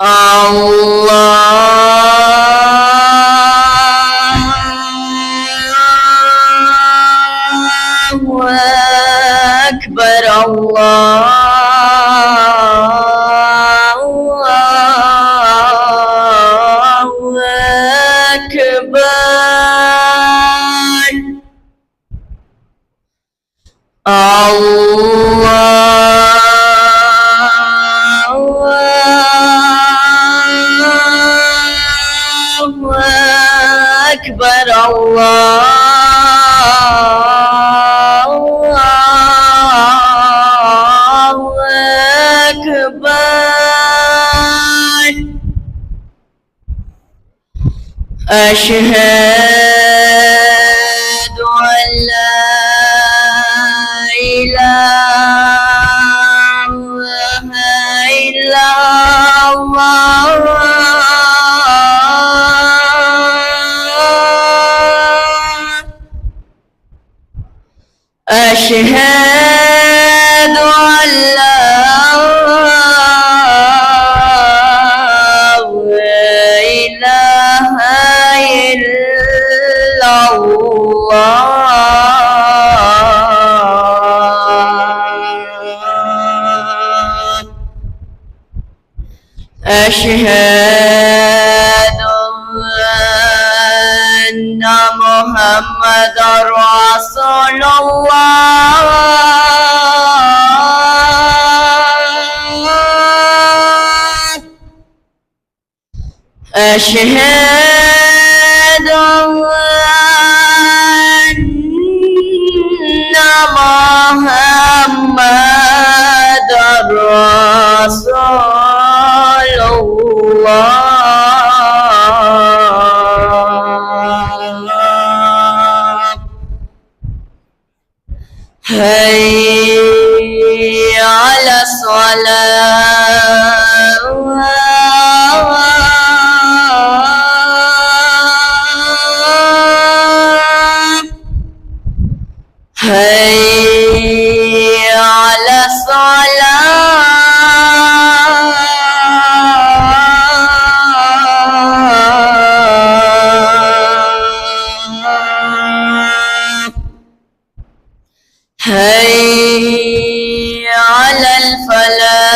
الله أكبر. الله أكبر. أكبر. الله أكبر. أشهد أن لا إله إلا الله. أشهد أن لا إله إلا الله. أشهد أن محمدا رسول الله. أشهد أن محمدا رسول الله. حي على الصلاة. حي على الصلاة. حي على الفلاح.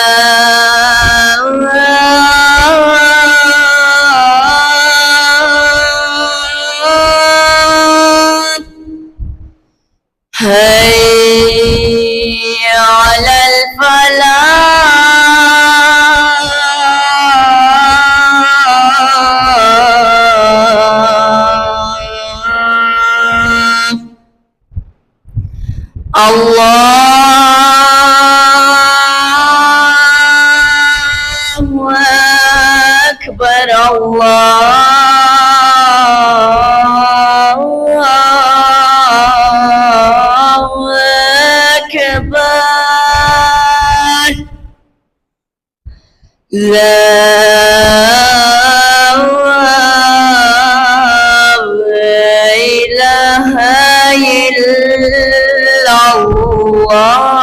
حي على الفلاح. الله أكبر. الله أكبر. لا إله إلا الله.